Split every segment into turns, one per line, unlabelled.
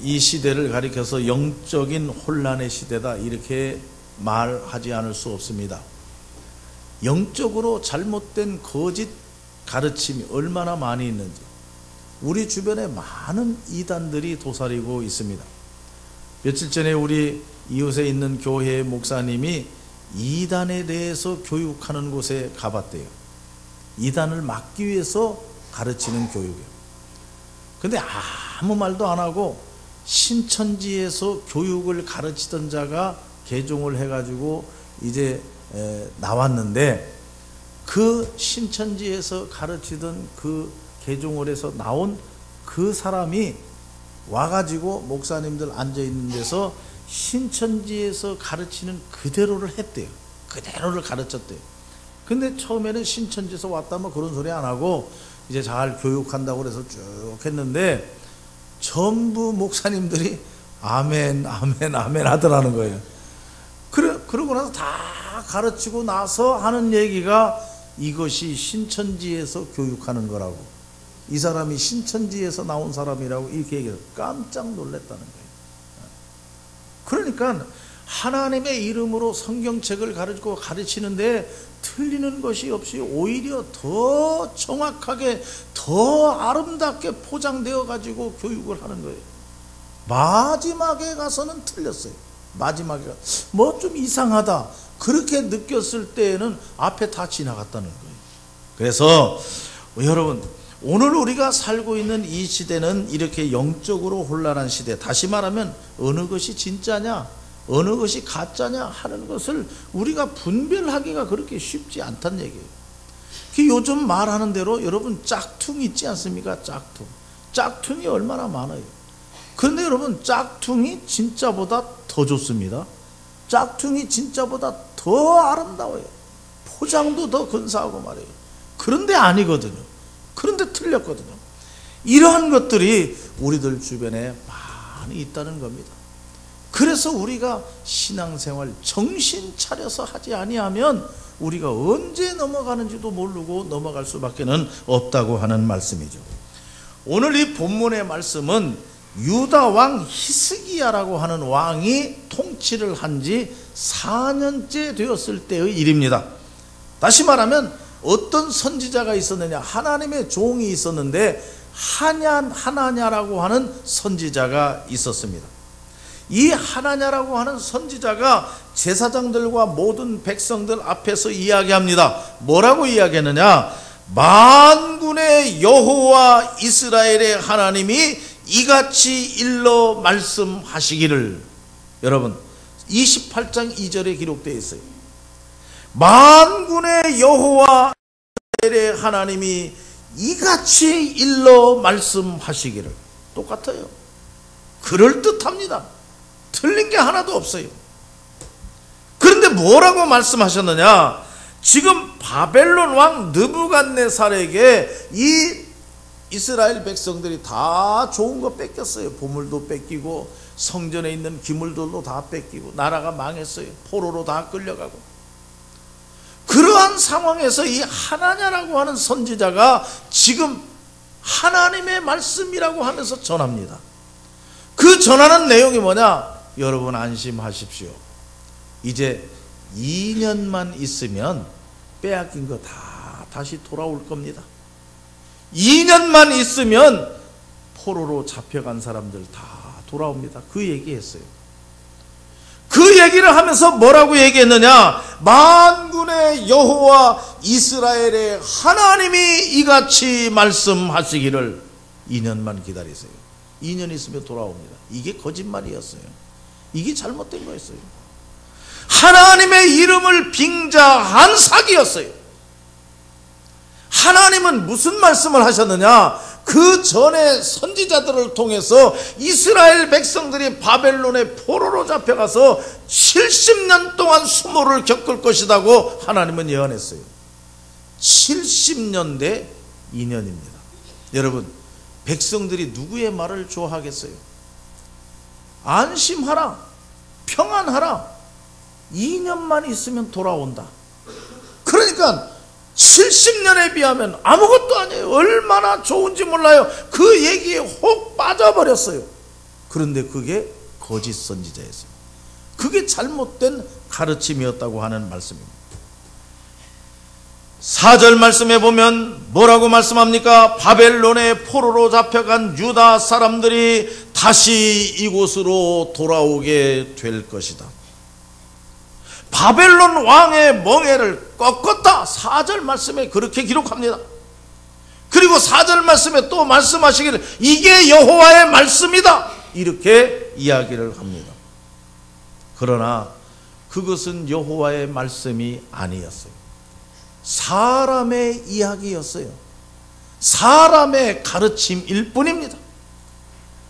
이 시대를 가리켜서 영적인 혼란의 시대다 이렇게 말하지 않을 수 없습니다. 영적으로 잘못된 거짓 가르침이 얼마나 많이 있는지 우리 주변에 많은 이단들이 도사리고 있습니다. 며칠 전에 우리 이웃에 있는 교회 목사님이 이단에 대해서 교육하는 곳에 가봤대요. 이단을 막기 위해서 가르치는 교육이에요. 근데 아무 말도 안 하고 신천지에서 교육을 가르치던 자가 개종을 해가지고 이제 나왔는데, 그 신천지에서 가르치던 그 개종을 해서 나온 그 사람이 와가지고 목사님들 앉아있는 데서 신천지에서 가르치는 그대로를 했대요. 그대로를 가르쳤대요. 근데 처음에는 신천지에서 왔다면 그런 소리 안 하고 이제 잘 교육한다고 그래서 쭉 했는데 전부 목사님들이 아멘 아멘 아멘 하더라는 거예요. 그러고 나서 다 가르치고 나서 하는 얘기가 이것이 신천지에서 교육하는 거라고, 이 사람이 신천지에서 나온 사람이라고 이렇게 얘기해서 깜짝 놀랐다는 거예요. 그러니까 하나님의 이름으로 성경책을 가르치고 가르치는데 틀리는 것이 없이 오히려 더 정확하게 더 아름답게 포장되어 가지고 교육을 하는 거예요. 마지막에 가서는 틀렸어요. 마지막에 뭐 좀 이상하다 그렇게 느꼈을 때에는 앞에 다 지나갔다는 거예요. 그래서 여러분, 오늘 우리가 살고 있는 이 시대는 이렇게 영적으로 혼란한 시대, 다시 말하면 어느 것이 진짜냐 어느 것이 가짜냐 하는 것을 우리가 분별하기가 그렇게 쉽지 않다는 얘기예요. 요즘 말하는 대로 여러분 짝퉁 있지 않습니까? 짝퉁이 얼마나 많아요. 그런데 여러분 짝퉁이 진짜보다 더 좋습니다. 짝퉁이 진짜보다 더 아름다워요. 포장도 더 근사하고 말이에요. 그런데 아니거든요. 그런데 틀렸거든요. 이러한 것들이 우리들 주변에 많이 있다는 겁니다. 그래서 우리가 신앙생활 정신 차려서 하지 아니하면 우리가 언제 넘어가는지도 모르고 넘어갈 수밖에 없다고 하는 말씀이죠. 오늘 이 본문의 말씀은 유다 왕 히스기야라고 하는 왕이 통치를 한 지 4년째 되었을 때의 일입니다. 다시 말하면 어떤 선지자가 있었느냐, 하나님의 종이 있었는데 하나냐라고 하는 선지자가 있었습니다. 이 하나냐라고 하는 선지자가 제사장들과 모든 백성들 앞에서 이야기합니다. 뭐라고 이야기했느냐? 만군의 여호와 이스라엘의 하나님이 이같이 일러 말씀하시기를. 여러분 28장 2절에 기록되어 있어요. 만군의 여호와 이스라엘의 하나님이 이같이 일러 말씀하시기를. 똑같아요. 그럴듯합니다. 틀린 게 하나도 없어요. 그런데 뭐라고 말씀하셨느냐? 지금 바벨론 왕 느부갓네살에게 이 이스라엘 백성들이 다 좋은 거 뺏겼어요. 보물도 뺏기고 성전에 있는 기물들도 다 뺏기고 나라가 망했어요. 포로로 다 끌려가고. 그러한 상황에서 이 하나냐라고 하는 선지자가 지금 하나님의 말씀이라고 하면서 전합니다. 그 전하는 내용이 뭐냐? 여러분 안심하십시오. 이제 2년만 있으면 빼앗긴 거 다 다시 돌아올 겁니다. 2년만 있으면 포로로 잡혀간 사람들 다 돌아옵니다. 그 얘기했어요. 그 얘기를 하면서 뭐라고 얘기했느냐? 만군의 여호와 이스라엘의 하나님이 이같이 말씀하시기를. 2년만 기다리세요. 2년 있으면 돌아옵니다. 이게 거짓말이었어요. 이게 잘못된 거였어요. 하나님의 이름을 빙자한 사기였어요. 하나님은 무슨 말씀을 하셨느냐? 그 전에 선지자들을 통해서 이스라엘 백성들이 바벨론의 포로로 잡혀가서 70년 동안 수모를 겪을 것이라고 하나님은 예언했어요. 70년 대 2년입니다. 여러분, 백성들이 누구의 말을 좋아하겠어요? 안심하라, 평안하라, 2년만 있으면 돌아온다. 그러니까 70년에 비하면 아무것도 아니에요. 얼마나 좋은지 몰라요. 그 얘기에 혹 빠져버렸어요. 그런데 그게 거짓 선지자였어요. 그게 잘못된 가르침이었다고 하는 말씀입니다. 4절 말씀에 보면 뭐라고 말씀합니까? 바벨론의 포로로 잡혀간 유다 사람들이 다시 이곳으로 돌아오게 될 것이다. 바벨론 왕의 멍에를 꺾었다. 4절 말씀에 그렇게 기록합니다. 그리고 4절 말씀에 또 말씀하시기를 이게 여호와의 말씀이다, 이렇게 이야기를 합니다. 그러나 그것은 여호와의 말씀이 아니었어요. 사람의 이야기였어요. 사람의 가르침일 뿐입니다.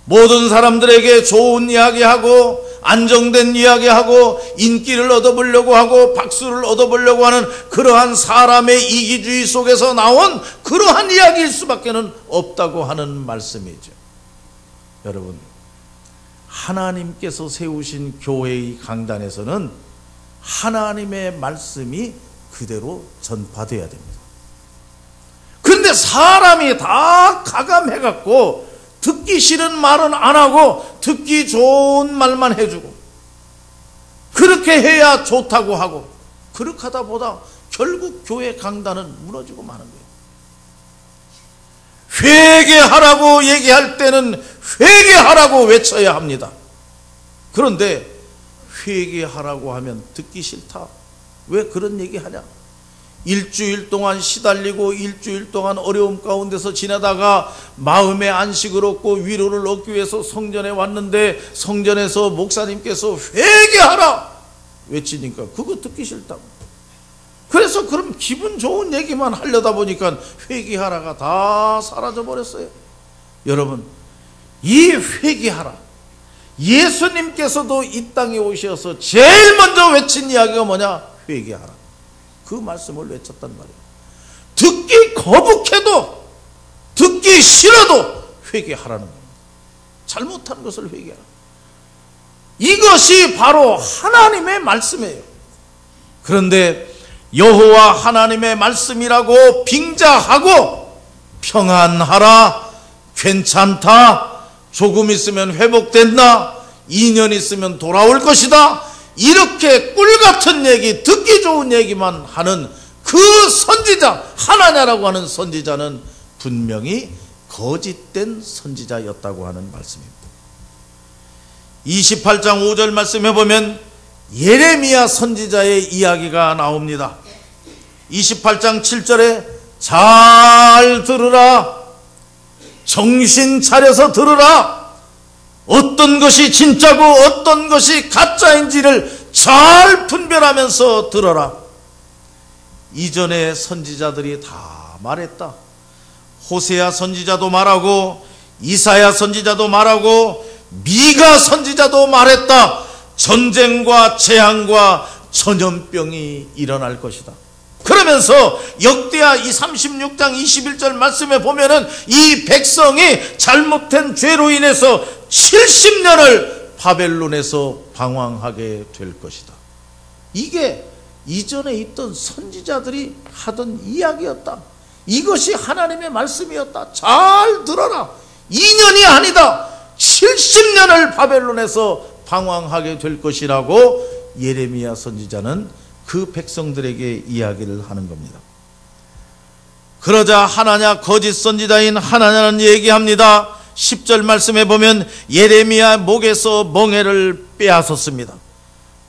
모든 사람들에게 좋은 이야기하고 안정된 이야기하고 인기를 얻어보려고 하고 박수를 얻어보려고 하는 그러한 사람의 이기주의 속에서 나온 그러한 이야기일 수밖에 없다고 하는 말씀이죠. 여러분, 하나님께서 세우신 교회의 강단에서는 하나님의 말씀이 그대로 전파되어야 됩니다. 그런데 사람이 다 가감해갖고 듣기 싫은 말은 안 하고 듣기 좋은 말만 해주고 그렇게 해야 좋다고 하고 그렇게 하다 보다 결국 교회 강단은 무너지고 마는 거예요. 회개하라고 얘기할 때는 회개하라고 외쳐야 합니다. 그런데 회개하라고 하면 듣기 싫다. 왜 그런 얘기 하냐? 일주일 동안 시달리고 일주일 동안 어려움 가운데서 지나다가 마음의 안식을 얻고 위로를 얻기 위해서 성전에 왔는데 성전에서 목사님께서 회개하라 외치니까 그거 듣기 싫다고. 그래서 그럼 기분 좋은 얘기만 하려다 보니까 회개하라가 다 사라져 버렸어요. 여러분, 이 회개하라, 예수님께서도 이 땅에 오셔서 제일 먼저 외친 이야기가 뭐냐? 회개하라. 그 말씀을 외쳤단 말이에요. 듣기 거북해도 듣기 싫어도 회개하라는 겁니다. 잘못한 것을 회개하라. 이것이 바로 하나님의 말씀이에요. 그런데 여호와 하나님의 말씀이라고 빙자하고 평안하라, 괜찮다, 조금 있으면 회복된다, 2년 있으면 돌아올 것이다, 이렇게 꿀같은 얘기, 듣기 좋은 얘기만 하는 그 선지자, 하나냐라고 하는 선지자는 분명히 거짓된 선지자였다고 하는 말씀입니다. 28장 5절 말씀해 보면 예레미야 선지자의 이야기가 나옵니다. 28장 7절에 잘 들으라, 정신 차려서 들으라, 어떤 것이 진짜고 어떤 것이 가짜인지를 잘 분별하면서 들어라. 이전의 선지자들이 다 말했다. 호세아 선지자도 말하고 이사야 선지자도 말하고 미가 선지자도 말했다. 전쟁과 재앙과 전염병이 일어날 것이다. 그러면서 역대하 36장 21절 말씀에 보면은 이 백성이 잘못된 죄로 인해서 70년을 바벨론에서 방황하게 될 것이다. 이게 이전에 있던 선지자들이 하던 이야기였다. 이것이 하나님의 말씀이었다. 잘 들어라. 2년이 아니다. 70년을 바벨론에서 방황하게 될 것이라고 예레미야 선지자는 그 백성들에게 이야기를 하는 겁니다. 그러자 하나냐, 거짓 선지자인 하나냐는 얘기합니다. 10절 말씀에 보면 예레미야 목에서 멍에를 빼앗았습니다.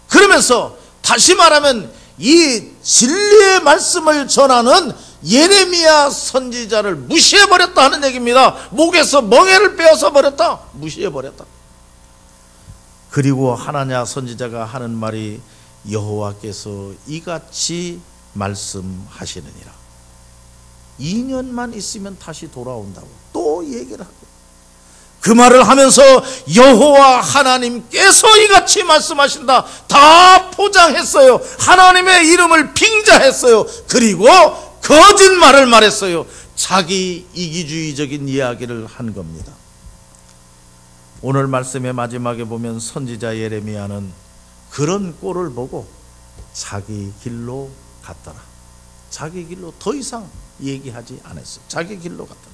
그러면서 다시 말하면 이 진리의 말씀을 전하는 예레미야 선지자를 무시해버렸다 하는 얘기입니다. 목에서 멍에를 빼앗아 버렸다. 무시해버렸다. 그리고 하나냐 선지자가 하는 말이 여호와께서 이같이 말씀하시느니라. 2년만 있으면 다시 돌아온다고 또 얘기를 하고, 그 말을 하면서 여호와 하나님께서 이같이 말씀하신다. 다 포장했어요. 하나님의 이름을 빙자했어요. 그리고 거짓말을 말했어요. 자기 이기주의적인 이야기를 한 겁니다. 오늘 말씀의 마지막에 보면 선지자 예레미야는 그런 꼴을 보고 자기 길로 갔더라. 자기 길로 더 이상 얘기하지 않았어요. 자기 길로 갔더라.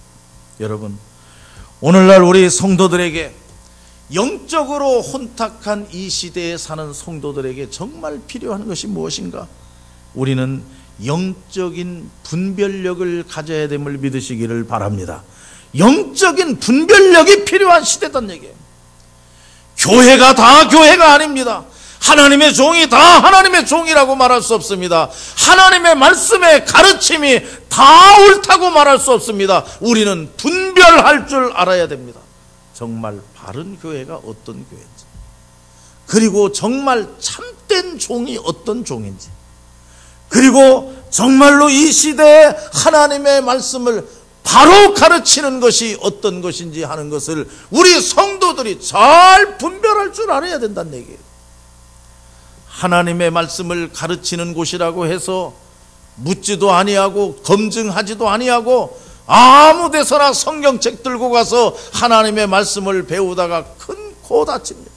여러분, 오늘날 우리 성도들에게 영적으로 혼탁한 이 시대에 사는 성도들에게 정말 필요한 것이 무엇인가? 우리는 영적인 분별력을 가져야 됨을 믿으시기를 바랍니다. 영적인 분별력이 필요한 시대단 얘기예요. 교회가 다 교회가 아닙니다. 하나님의 종이 다 하나님의 종이라고 말할 수 없습니다. 하나님의 말씀의 가르침이 다 옳다고 말할 수 없습니다. 우리는 분별할 줄 알아야 됩니다. 정말 바른 교회가 어떤 교회인지, 그리고 정말 참된 종이 어떤 종인지, 그리고 정말로 이 시대에 하나님의 말씀을 바로 가르치는 것이 어떤 것인지 하는 것을 우리 성도들이 잘 분별할 줄 알아야 된다는 얘기예요. 하나님의 말씀을 가르치는 곳이라고 해서 묻지도 아니하고 검증하지도 아니하고 아무 데서나 성경책 들고 가서 하나님의 말씀을 배우다가 큰 코 다칩니다.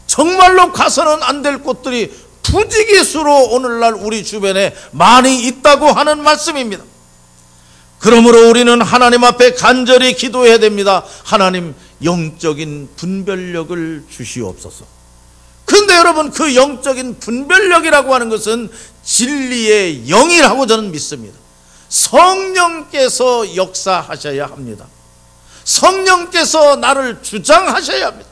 정말로 가서는 안 될 곳들이 부지기수로 오늘날 우리 주변에 많이 있다고 하는 말씀입니다. 그러므로 우리는 하나님 앞에 간절히 기도해야 됩니다. 하나님, 영적인 분별력을 주시옵소서. 그런데 여러분, 그 영적인 분별력이라고 하는 것은 진리의 영이라고 저는 믿습니다. 성령께서 역사하셔야 합니다. 성령께서 나를 주장하셔야 합니다.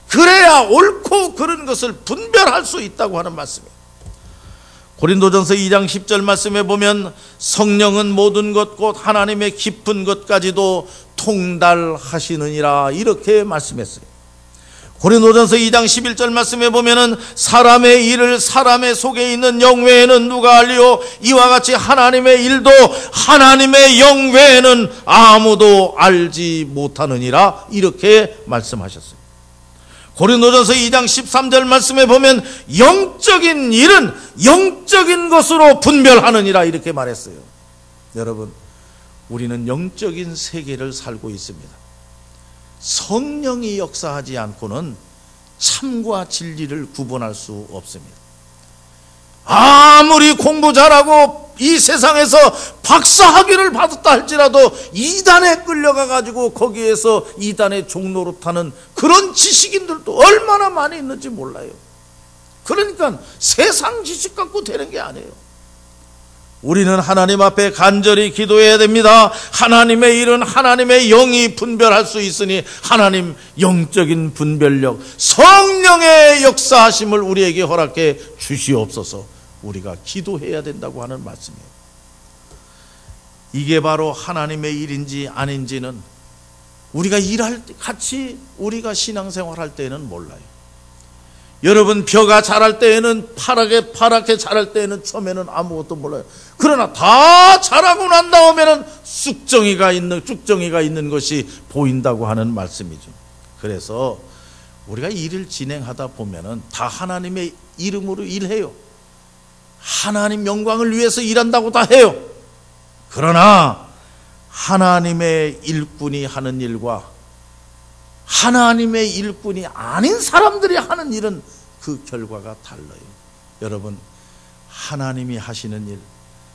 그래야 옳고 그른 것을 분별할 수 있다고 하는 말씀이에요. 고린도전서 2장 10절 말씀에 보면 성령은 모든 것 곧 하나님의 깊은 것까지도 통달하시느니라, 이렇게 말씀했어요. 고린도전서 2장 11절 말씀에 보면은 사람의 일을 사람의 속에 있는 영 외에는 누가 알리요? 이와 같이 하나님의 일도 하나님의 영 외에는 아무도 알지 못하느니라, 이렇게 말씀하셨어요. 고린도전서 2장 13절 말씀에 보면 영적인 일은 영적인 것으로 분별하느니라, 이렇게 말했어요. 여러분, 우리는 영적인 세계를 살고 있습니다. 성령이 역사하지 않고는 참과 진리를 구분할 수 없습니다. 아무리 공부 잘하고 이 세상에서 박사학위를 받았다 할지라도 이단에 끌려가 가지고 거기에서 이단의 종노릇하는 그런 지식인들도 얼마나 많이 있는지 몰라요. 그러니까 세상 지식 갖고 되는 게 아니에요. 우리는 하나님 앞에 간절히 기도해야 됩니다. 하나님의 일은 하나님의 영이 분별할 수 있으니 하나님, 영적인 분별력, 성령의 역사하심을 우리에게 허락해 주시옵소서. 우리가 기도해야 된다고 하는 말씀이에요. 이게 바로 하나님의 일인지 아닌지는 우리가 일할 때, 같이 우리가 신앙생활할 때는 몰라요. 여러분, 벼가 자랄 때에는 파랗게 자랄 때에는 처음에는 아무것도 몰라요. 그러나 다 자라고 난 다음에는 쭉정이가 있는 것이 보인다고 하는 말씀이죠. 그래서 우리가 일을 진행하다 보면은 다 하나님의 이름으로 일해요. 하나님 영광을 위해서 일한다고 다 해요. 그러나 하나님의 일꾼이 하는 일과 하나님의 일꾼이 아닌 사람들이 하는 일은 그 결과가 달라요. 여러분, 하나님이 하시는 일,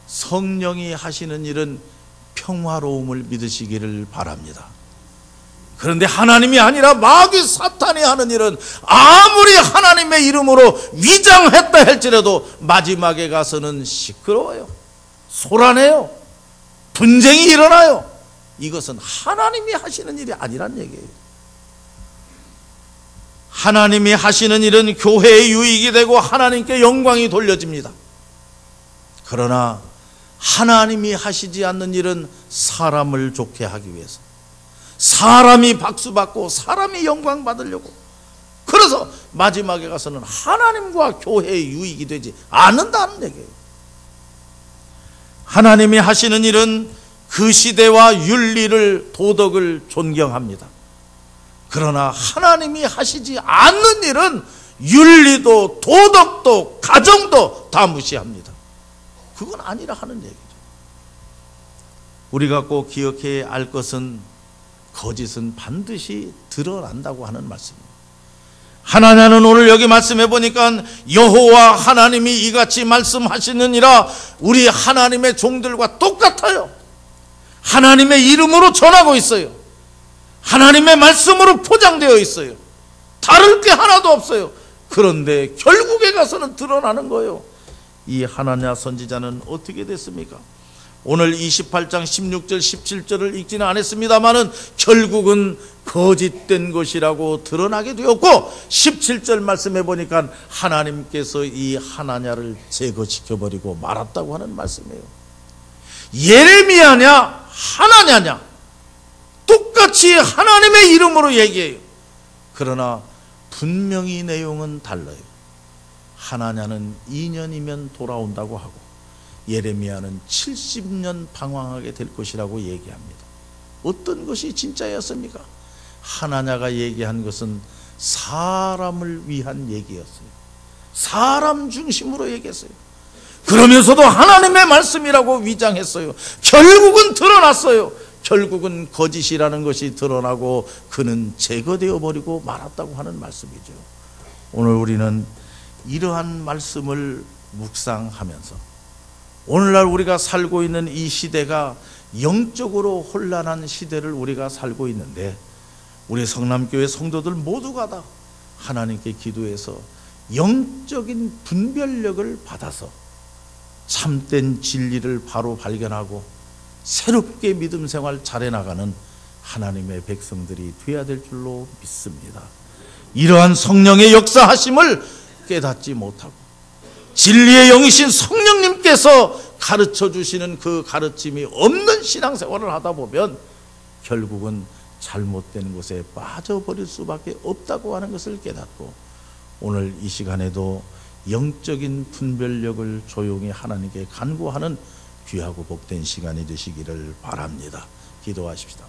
성령이 하시는 일은 평화로움을 믿으시기를 바랍니다. 그런데 하나님이 아니라 마귀 사탄이 하는 일은 아무리 하나님의 이름으로 위장했다 할지라도 마지막에 가서는 시끄러워요. 소란해요. 분쟁이 일어나요. 이것은 하나님이 하시는 일이 아니란 얘기예요. 하나님이 하시는 일은 교회의 유익이 되고 하나님께 영광이 돌려집니다. 그러나 하나님이 하시지 않는 일은 사람을 좋게 하기 위해서, 사람이 박수받고 사람이 영광 받으려고, 그래서 마지막에 가서는 하나님과 교회의 유익이 되지 않는다는 얘기예요. 하나님이 하시는 일은 그 시대와 윤리를, 도덕을 존경합니다. 그러나 하나님이 하시지 않는 일은 윤리도 도덕도 가정도 다 무시합니다. 그건 아니라 하는 얘기죠. 우리가 꼭 기억해야 할 것은 거짓은 반드시 드러난다고 하는 말씀입니다. 하나님은 오늘 여기 말씀해 보니까 여호와 하나님이 이같이 말씀하시느니라, 우리 하나님의 종들과 똑같아요. 하나님의 이름으로 전하고 있어요. 하나님의 말씀으로 포장되어 있어요. 다를 게 하나도 없어요. 그런데 결국에 가서는 드러나는 거예요. 이 하나냐 선지자는 어떻게 됐습니까? 오늘 28장 16절 17절을 읽지는 않았습니다마는 결국은 거짓된 것이라고 드러나게 되었고 17절 말씀해 보니까 하나님께서 이 하나냐를 제거시켜버리고 말았다고 하는 말씀이에요. 예레미야냐 하나냐냐 똑같이 하나님의 이름으로 얘기해요. 그러나 분명히 내용은 달라요. 하나냐는 2년이면 돌아온다고 하고 예레미야는 70년 방황하게 될 것이라고 얘기합니다. 어떤 것이 진짜였습니까? 하나냐가 얘기한 것은 사람을 위한 얘기였어요. 사람 중심으로 얘기했어요. 그러면서도 하나님의 말씀이라고 위장했어요. 결국은 드러났어요. 결국은 거짓이라는 것이 드러나고 그는 제거되어 버리고 말았다고 하는 말씀이죠. 오늘 우리는 이러한 말씀을 묵상하면서 오늘날 우리가 살고 있는 이 시대가 영적으로 혼란한 시대를 우리가 살고 있는데 우리 성남교회 성도들 모두가 다 하나님께 기도해서 영적인 분별력을 받아서 참된 진리를 바로 발견하고 새롭게 믿음 생활 잘해 나가는 하나님의 백성들이 되어야 될 줄로 믿습니다. 이러한 성령의 역사하심을 깨닫지 못하고 진리의 영이신 성령님께서 가르쳐 주시는 그 가르침이 없는 신앙생활을 하다 보면 결국은 잘못된 곳에 빠져버릴 수밖에 없다고 하는 것을 깨닫고 오늘 이 시간에도 영적인 분별력을 조용히 하나님께 간구하는 귀하고 복된 시간이 되시기를 바랍니다. 기도하십시다.